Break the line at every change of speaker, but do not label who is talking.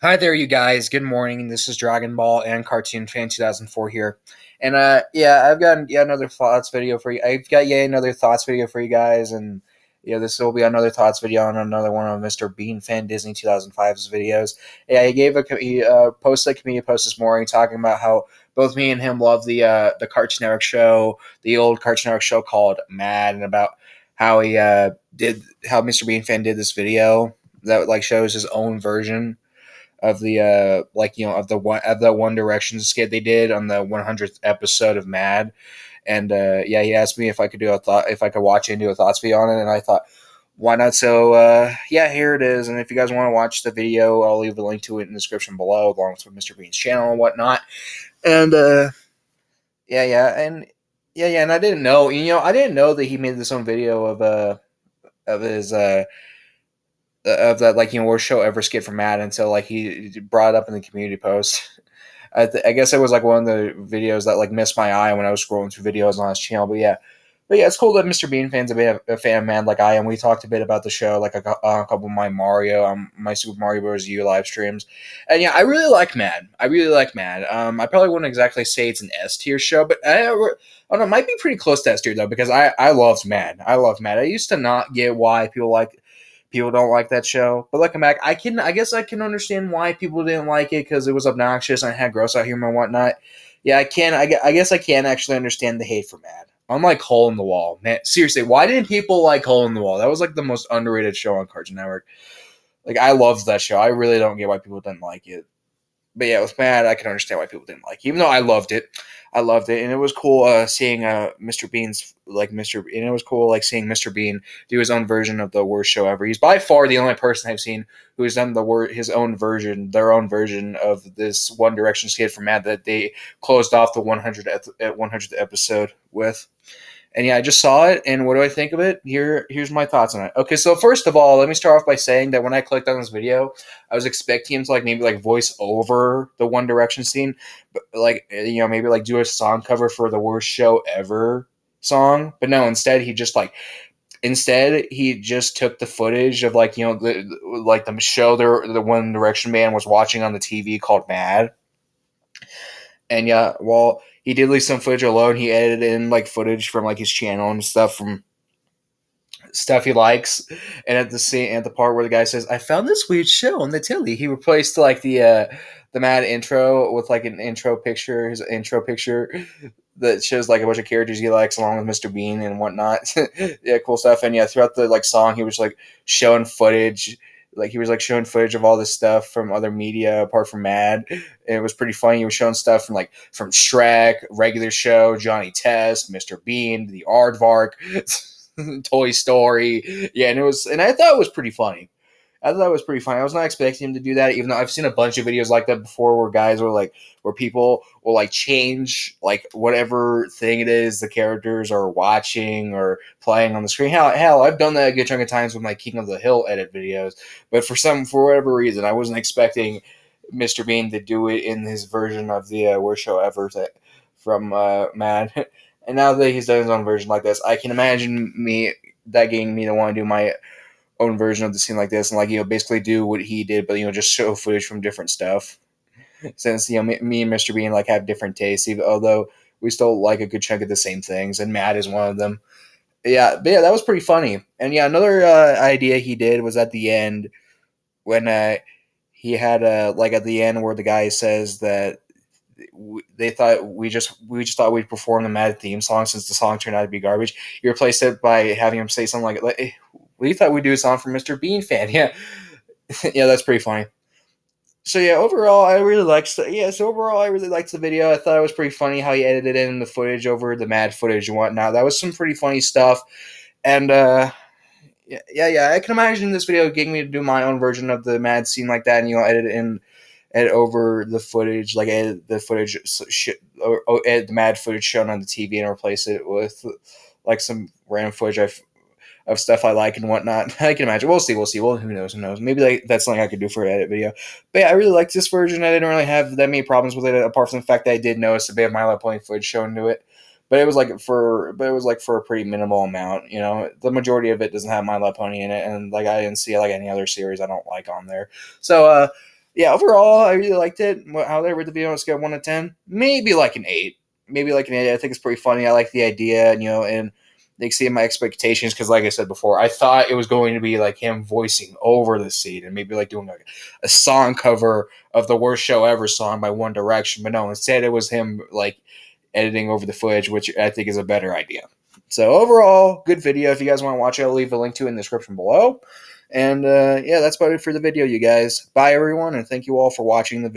Hi there, you guys. Good morning. This is Dragon Ball and Cartoon Fan 2004 here, and I've got yet another thoughts video for you. I've got yet another thoughts video for you guys, and this will be another thoughts video on another one of Mr. BeanFan Disney2005's videos. Yeah, he posted a community post this morning talking about how both me and him love the Cartoon Network show, the old Cartoon Network show called Mad, and about how how Mr. BeanFan did this video that like shows his own version of the of the One Direction skit they did on the 100th episode of Mad, and he asked me if I could if I could watch it and do a thoughts video on it, and I thought, why not? So here it is, and if you guys want to watch the video, I'll leave a link to it in the description below, along with Mr. Bean's channel and whatnot, and and I didn't know, I didn't know that he made this own video of his of that worst show ever skit from Matt until like he brought it up in the community post. I guess it was like one of the videos that like missed my eye when I was scrolling through videos on his channel. But yeah, it's cool that Mr. BeanFan's a fan of man like I am. We talked a bit about the show, like a couple of my Super Mario Bros. U live streams, and yeah, I really like Mad. I really like Mad. I probably wouldn't exactly say it's an S tier show, but I don't know, it might be pretty close to S tier though because I loved Mad. I love Mad. I used to not get why people don't like that show. But looking back, I guess I can understand why people didn't like it because it was obnoxious and it had gross out humor and whatnot. Yeah, I guess I can actually understand the hate for Mad. Unlike Hole in the Wall, man, seriously, why didn't people like Hole in the Wall? That was like the most underrated show on Cartoon Network. Like I loved that show. I really don't get why people didn't like it. But yeah, with Mad, I can understand why people didn't like it, even though I loved it. I loved it, and it was cool seeing Mr. Bean's like Mr. And it was cool like seeing Mr. Bean do his own version of the worst show ever. He's by far the only person I've seen who has done his own version, their own version of this One Direction skit from Mad that they closed off the 100th episode with. And yeah, I just saw it, and what do I think of it? Here's my thoughts on it. Okay, so first of all, let me start off by saying that when I clicked on this video, I was expecting him to like maybe like voice over the One Direction scene, but like maybe like do a song cover for the worst show ever song. But no, instead he just took the footage of the show the One Direction band was watching on the TV called Mad, and yeah, well, he did leave some footage alone. He edited in like footage from like his channel and stuff from stuff he likes. And at the part where the guy says, "I found this weird show on the telly," he replaced like the Mad intro with like his intro picture that shows like a bunch of characters he likes along with Mr. Bean and whatnot. Yeah, cool stuff. And yeah, throughout the like song, he was like showing footage. Like he was like showing footage of all this stuff from other media apart from Mad. And it was pretty funny. He was showing stuff from Shrek, regular show, Johnny Test, Mr. Bean, the Aardvark, Toy Story. Yeah, and I thought it was pretty funny. I thought it was pretty funny. I was not expecting him to do that, even though I've seen a bunch of videos like that before where people will like change like whatever thing it is the characters are watching or playing on the screen. Hell, I've done that a good chunk of times with my King of the Hill edit videos. But for whatever reason, I wasn't expecting Mr. Bean to do it in his version of the worst show ever from Mad. And now that he's done his own version like this, I can imagine getting me to want to do my own version of the scene like this and basically do what he did, but just show footage from different stuff. Since me and Mr. Bean like have different tastes, although we still like a good chunk of the same things, and Matt is one of them. But yeah, that was pretty funny. And yeah, another idea he did was at the end when he had like at the end where the guy says that they thought we just thought we'd perform the Mad theme song since the song turned out to be garbage. You replaced it by having him say something like hey, we thought we'd do a song for Mr. Bean fan. Yeah, yeah, that's pretty funny. So yeah, overall, I really liked. So overall, I really liked the video. I thought it was pretty funny how he edited in the footage over the Mad footage and whatnot. That was some pretty funny stuff. And yeah, I can imagine this video getting me to do my own version of the Mad scene like that, and edit over the footage, like edit the footage, or edit the Mad footage shown on the TV and replace it with like some random footage of stuff I like and whatnot. I can imagine. We'll see. Well, who knows? Who knows? Maybe that's something I could do for an edit video. But yeah, I really liked this version. I didn't really have that many problems with it, apart from the fact that I did notice a bit of My Little Pony footage shown to it. But it was for a pretty minimal amount. The majority of it doesn't have My Little Pony in it, and like I didn't see like any other series I don't like on there. So yeah, overall, I really liked it. How they read the video on a scale of 1 to 10, maybe like an 8. Maybe like an 8. I think it's pretty funny. I like the idea, and they exceeded my expectations because, like I said before, I thought it was going to be like him voicing over the scene and maybe like doing like a song cover of the Worst Show Ever song by One Direction. But no, instead it was him like editing over the footage, which I think is a better idea. So overall, good video. If you guys want to watch it, I'll leave a link to it in the description below. And yeah, that's about it for the video, you guys. Bye, everyone, and thank you all for watching the video.